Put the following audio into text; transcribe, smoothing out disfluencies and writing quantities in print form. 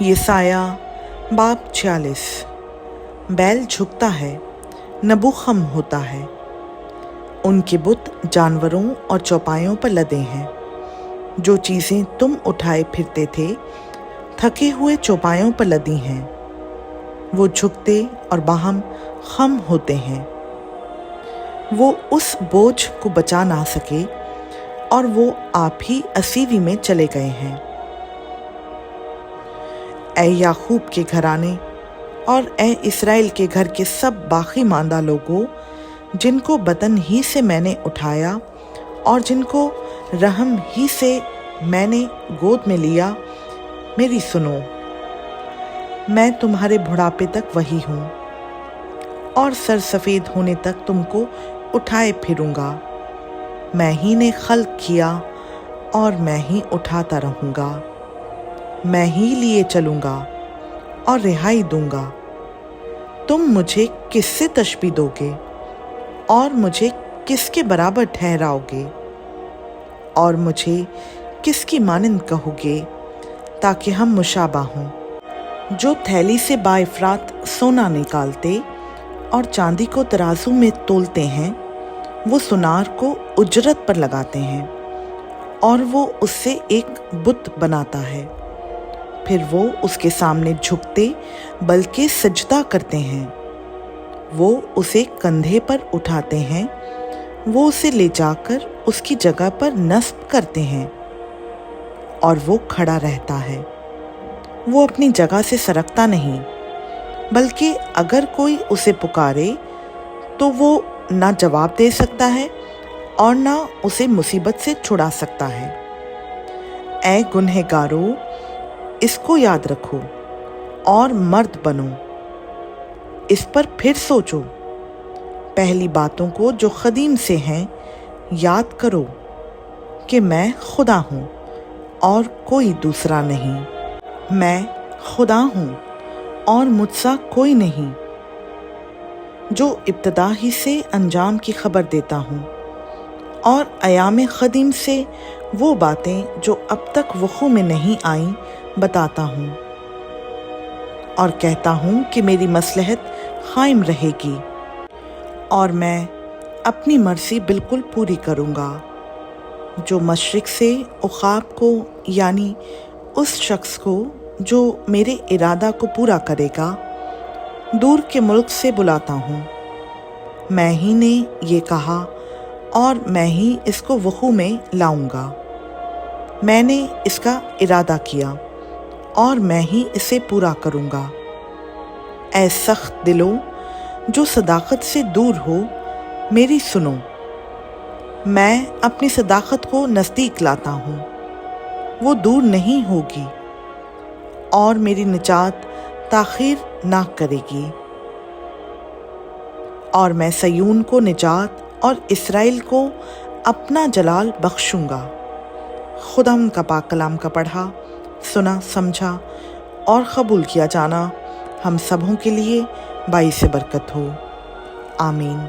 यसाया बाब 46। बैल झुकता है, नबू खम होता है। उनके बुत जानवरों और चौपायों पर लदे हैं। जो चीज़ें तुम उठाए फिरते थे, थके हुए चौपायों पर लदी हैं। वो झुकते और बाहम खम होते हैं। वो उस बोझ को बचा ना सके और वो आप ही असीरी में चले गए हैं। ऐ याकूब के घराने और ऐ इस्राएल के घर के सब बाकी मांदा लोगों, जिनको बतन ही से मैंने उठाया और जिनको रहम ही से मैंने गोद में लिया, मेरी सुनो। मैं तुम्हारे बुढ़ापे तक वही हूँ और सर सफ़ेद होने तक तुमको उठाए फिरूँगा। मैं ही ने खल्क किया और मैं ही उठाता रहूँगा। मैं ही लिए चलूँगा और रिहाई दूँगा। तुम मुझे किससे तशबीह दोगे और मुझे किसके बराबर ठहराओगे और मुझे किसकी मानंद कहोगे, ताकि हम मुशाबा हों। जो थैली से बाइफरात सोना निकालते और चांदी को तराजू में तोलते हैं, वो सुनार को उजरत पर लगाते हैं और वो उससे एक बुत बनाता है। फिर वो उसके सामने झुकते बल्कि सजदा करते हैं। वो उसे कंधे पर उठाते हैं। वो उसे ले जाकर उसकी जगह पर नस्ब करते हैं और वो खड़ा रहता है। वो अपनी जगह से सरकता नहीं, बल्कि अगर कोई उसे पुकारे तो वो ना जवाब दे सकता है और ना उसे मुसीबत से छुड़ा सकता है। ऐ गुनहगारों, इसको याद रखो और मर्द बनो। इस पर फिर सोचो। पहली बातों को जो कदीम से हैं याद करो कि मैं खुदा हूँ और कोई दूसरा नहीं। मैं खुदा हूँ और मुझसा कोई नहीं, जो इब्तदा ही से अंजाम की खबर देता हूँ और अयाम कदीम से वो बातें जो अब तक वक़ू में नहीं आईं बताता हूँ और कहता हूँ कि मेरी मसलहत कायम रहेगी और मैं अपनी मर्ज़ी बिल्कुल पूरी करूँगा। जो मशरिक़ से उक़ाब को, यानी उस शख्स को जो मेरे इरादा को पूरा करेगा, दूर के मुल्क से बुलाता हूँ। मैं ही ने ये कहा और मैं ही इसको वक़ू में लाऊँगा। मैंने इसका इरादा किया और मैं ही इसे पूरा करूँगा। ऐ सख्त दिलों जो सदाकत से दूर हो, मेरी सुनो। मैं अपनी सदाकत को नज़दीक लाता हूँ, वो दूर नहीं होगी और मेरी निजात ताख़ीर ना करेगी। और मैं सयून को निजात और इस्राएल को अपना जलाल बख्शूँगा। खुदाम का पाक कलाम का पढ़ा, सुना, समझा और कबूल किया जाना हम सबों के लिए बाइस बरकत हो। आमीन।